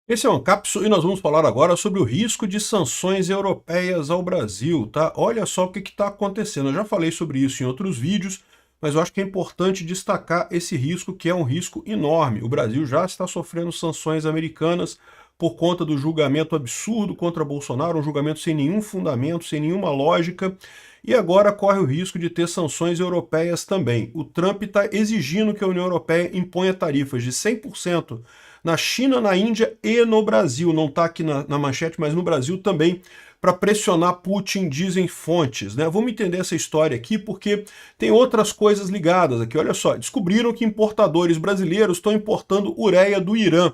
Esse é o Ancapsu e nós vamos falar agora sobre o risco de sanções europeias ao Brasil, tá? Olha só o que está acontecendo. Eu já falei sobre isso em outros vídeos, mas eu acho que é importante destacar esse risco, que é um risco enorme. O Brasil já está sofrendo sanções americanas por conta do julgamento absurdo contra Bolsonaro, um julgamento sem nenhum fundamento, sem nenhuma lógica, e agora corre o risco de ter sanções europeias também. O Trump está exigindo que a União Europeia imponha tarifas de 100% na China, na Índia e no Brasil. Não está aqui na manchete, mas no Brasil também, para pressionar Putin, dizem fontes, né? Vamos entender essa história aqui, porque tem outras coisas ligadas aqui. Olha só, descobriram que importadores brasileiros estão importando ureia do Irã.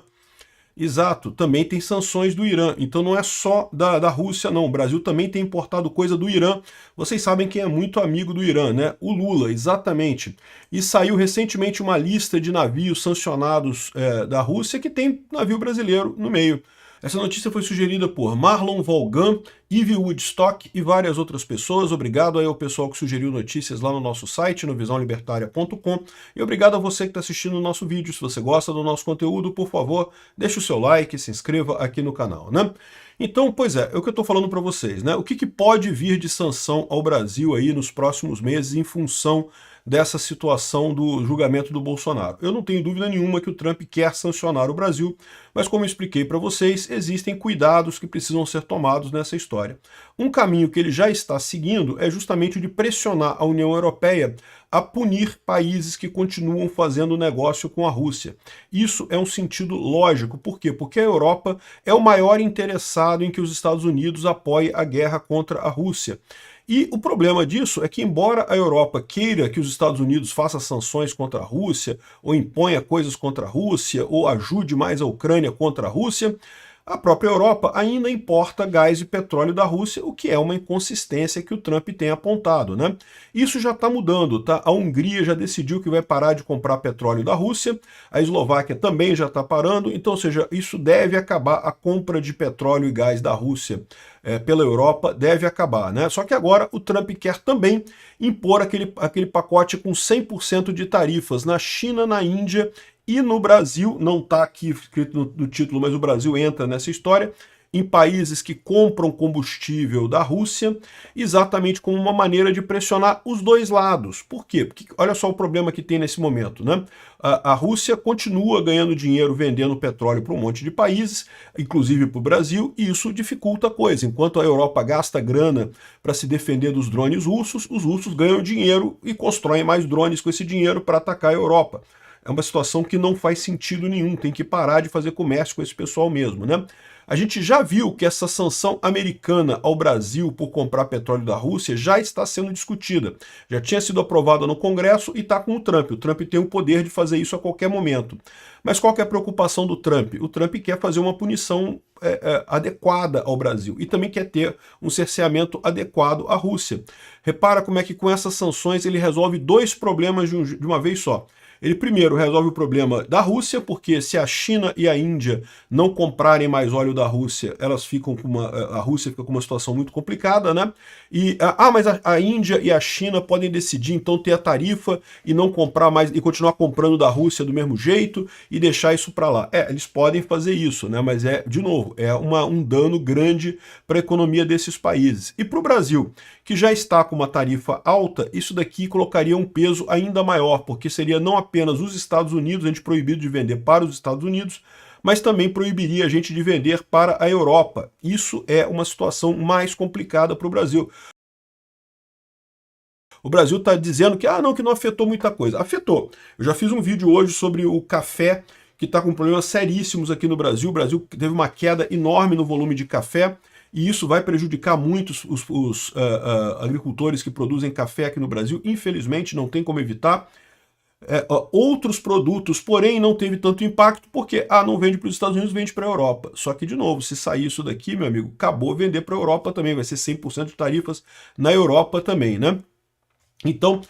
Exato, também tem sanções do Irã, então não é só da Rússia não, o Brasil também tem importado coisa do Irã. Vocês sabem quem é muito amigo do Irã, né? O Lula, exatamente. E saiu recentemente uma lista de navios sancionados da Rússia que tem navio brasileiro no meio. Essa notícia foi sugerida por Marlon Volgan, Ivy Woodstock e várias outras pessoas. Obrigado aí ao pessoal que sugeriu notícias lá no nosso site, no visãolibertaria.com. E obrigado a você que está assistindo o nosso vídeo. Se você gosta do nosso conteúdo, por favor, deixe o seu like, se inscreva aqui no canal, né? Então, pois é o que eu estou falando para vocês, né? O que pode vir de sanção ao Brasil aí nos próximos meses em função dessa situação do julgamento do Bolsonaro? Eu não tenho dúvida nenhuma que o Trump quer sancionar o Brasil, mas como eu expliquei para vocês, existem cuidados que precisam ser tomados nessa história. Um caminho que ele já está seguindo é justamente o de pressionar a União Europeia a punir países que continuam fazendo negócio com a Rússia. Isso é um sentido lógico. Por quê? Porque a Europa é o maior interessado em que os Estados Unidos apoiem a guerra contra a Rússia. E o problema disso é que, embora a Europa queira que os Estados Unidos façam sanções contra a Rússia, ou imponha coisas contra a Rússia, ou ajude mais a Ucrânia contra a Rússia, a própria Europa ainda importa gás e petróleo da Rússia, o que é uma inconsistência que o Trump tem apontado, né? Isso já está mudando, tá? A Hungria já decidiu que vai parar de comprar petróleo da Rússia, a Eslováquia também já está parando, então, ou seja, isso deve acabar, a compra de petróleo e gás da Rússia pela Europa deve acabar, né? Só que agora o Trump quer também impor aquele pacote com 100% de tarifas na China, na Índia e no Brasil. Não está aqui escrito no título, mas o Brasil entra nessa história, em países que compram combustível da Rússia, exatamente como uma maneira de pressionar os dois lados. Por quê? Porque olha só o problema que tem nesse momento, né? A Rússia continua ganhando dinheiro vendendo petróleo para um monte de países, inclusive para o Brasil, e isso dificulta a coisa. Enquanto a Europa gasta grana para se defender dos drones russos, os russos ganham dinheiro e constroem mais drones com esse dinheiro para atacar a Europa. É uma situação que não faz sentido nenhum, tem que parar de fazer comércio com esse pessoal mesmo, né? A gente já viu que essa sanção americana ao Brasil por comprar petróleo da Rússia já está sendo discutida. Já tinha sido aprovada no Congresso e está com o Trump. O Trump tem o poder de fazer isso a qualquer momento. Mas qual que é a preocupação do Trump? O Trump quer fazer uma punição adequada ao Brasil e também quer ter um cerceamento adequado à Rússia. Repara como é que com essas sanções ele resolve dois problemas de uma vez só. Ele primeiro resolve o problema da Rússia, porque se a China e a Índia não comprarem mais óleo da Rússia, elas ficam com a Rússia fica com uma situação muito complicada, né? Mas a Índia e a China podem decidir então ter a tarifa e não comprar mais e continuar comprando da Rússia do mesmo jeito e deixar isso para lá. Eles podem fazer isso, né? Mas de novo, um dano grande para a economia desses países. E para o Brasil, que já está com uma tarifa alta, isso daqui colocaria um peso ainda maior, porque seria não apenas os Estados Unidos, a gente proibido de vender para os Estados Unidos, mas também proibiria a gente de vender para a Europa. Isso é uma situação mais complicada para o Brasil. O Brasil está dizendo que que não afetou muita coisa. Afetou. Eu já fiz um vídeo hoje sobre o café, que está com problemas seríssimos aqui no Brasil. O Brasil teve uma queda enorme no volume de café, e isso vai prejudicar muito os agricultores que produzem café aqui no Brasil. Infelizmente, não tem como evitar. Outros produtos, porém, não teve tanto impacto, porque não vende para os Estados Unidos, vende para a Europa. Só que, de novo, se sair isso daqui, meu amigo, acabou vender para a Europa também, vai ser 100% de tarifas na Europa também, né? Então,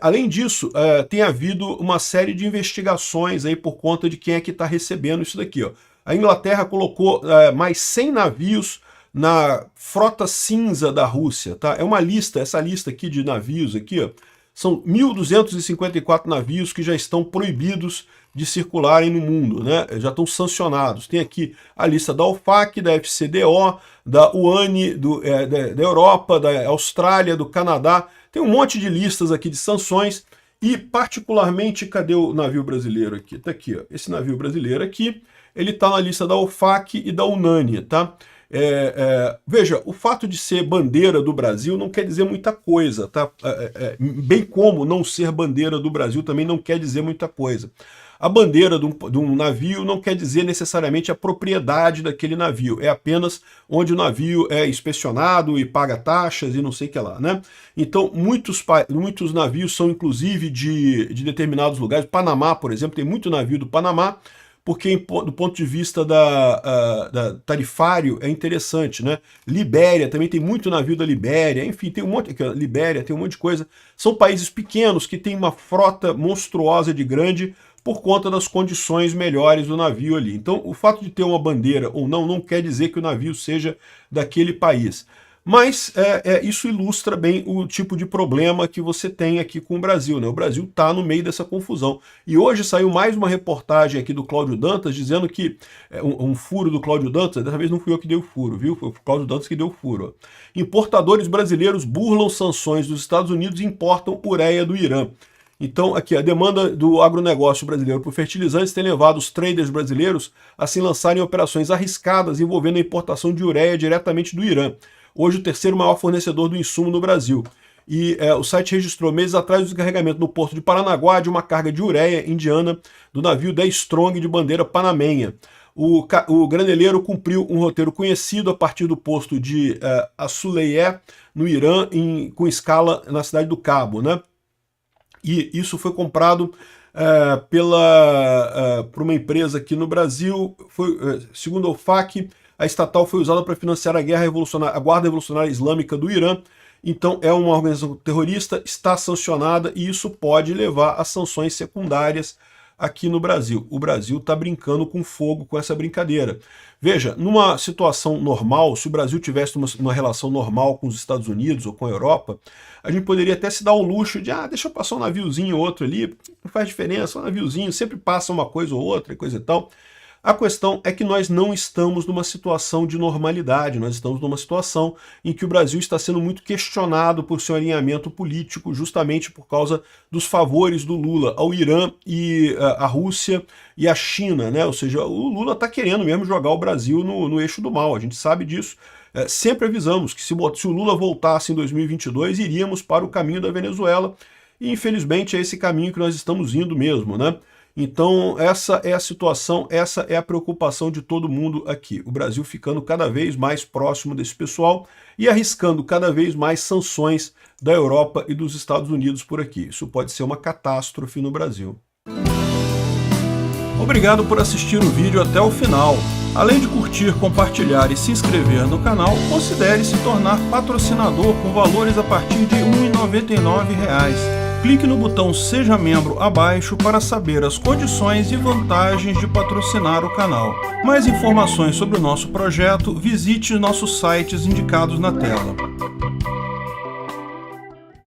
além disso, tem havido uma série de investigações aí por conta de quem é que está recebendo isso daqui, ó. A Inglaterra colocou mais 100 navios na frota cinza da Rússia, tá? É uma lista, essa lista aqui de navios aqui, ó, são 1.254 navios que já estão proibidos de circularem no mundo, né? Já estão sancionados. Tem aqui a lista da OFAC, da FCDO, da UANI, da Europa, da Austrália, do Canadá. Tem um monte de listas aqui de sanções e particularmente, cadê o navio brasileiro aqui? Tá aqui, ó. Esse navio brasileiro aqui, ele está na lista da OFAC e da UNANI, tá? Veja, o fato de ser bandeira do Brasil não quer dizer muita coisa, tá? Bem como não ser bandeira do Brasil também não quer dizer muita coisa. A bandeira de um navio não quer dizer necessariamente a propriedade daquele navio, é apenas onde o navio é inspecionado e paga taxas e não sei o que lá, né? Então, muitos navios são inclusive de determinados lugares. Panamá, por exemplo, tem muito navio do Panamá, porque do ponto de vista da tarifário é interessante, né? Libéria, também tem muito navio da Libéria, enfim, tem um monte, aqui, ó, Libéria, tem um monte de coisa. São países pequenos que têm uma frota monstruosa de grande por conta das condições melhores do navio ali. Então, o fato de ter uma bandeira ou não quer dizer que o navio seja daquele país. Mas isso ilustra bem o tipo de problema que você tem aqui com o Brasil, né? O Brasil está no meio dessa confusão. E hoje saiu mais uma reportagem aqui do Cláudio Dantas dizendo que um furo do Cláudio Dantas, dessa vez não fui eu que dei o furo, viu? Foi o Cláudio Dantas que deu o furo. Ó. Importadores brasileiros burlam sanções dos Estados Unidos e importam ureia do Irã. Então, aqui, a demanda do agronegócio brasileiro por fertilizantes tem levado os traders brasileiros a se lançarem em operações arriscadas envolvendo a importação de ureia diretamente do Irã. Hoje o terceiro maior fornecedor do insumo no Brasil. E o site registrou meses atrás o descarregamento no porto de Paranaguá de uma carga de ureia indiana do navio 10 Strong de bandeira panamenha. O graneleiro cumpriu um roteiro conhecido a partir do posto de Assuleié, no Irã, com escala na cidade do Cabo, né? E isso foi comprado por uma empresa aqui no Brasil. Segundo a OFAC, a estatal foi usada para financiar a Guarda Revolucionária Islâmica do Irã. Então é uma organização terrorista, está sancionada e isso pode levar a sanções secundárias aqui no Brasil. O Brasil está brincando com fogo com essa brincadeira. Veja, numa situação normal, se o Brasil tivesse uma relação normal com os Estados Unidos ou com a Europa, a gente poderia até se dar o luxo de, deixa eu passar um naviozinho ou outro ali, não faz diferença, um naviozinho, sempre passa uma coisa ou outra, coisa e tal. A questão é que nós não estamos numa situação de normalidade, nós estamos numa situação em que o Brasil está sendo muito questionado por seu alinhamento político, justamente por causa dos favores do Lula ao Irã e a Rússia e a China, né? Ou seja, o Lula está querendo mesmo jogar o Brasil no eixo do mal, a gente sabe disso. Sempre avisamos que se o Lula voltasse em 2022, iríamos para o caminho da Venezuela, e infelizmente é esse caminho que nós estamos indo mesmo, né? Então essa é a situação, essa é a preocupação de todo mundo aqui. O Brasil ficando cada vez mais próximo desse pessoal e arriscando cada vez mais sanções da Europa e dos Estados Unidos por aqui. Isso pode ser uma catástrofe no Brasil. Obrigado por assistir o vídeo até o final. Além de curtir, compartilhar e se inscrever no canal, considere se tornar patrocinador com valores a partir de R$ 1,99. Clique no botão Seja Membro abaixo para saber as condições e vantagens de patrocinar o canal. Mais informações sobre o nosso projeto, visite nossos sites indicados na tela.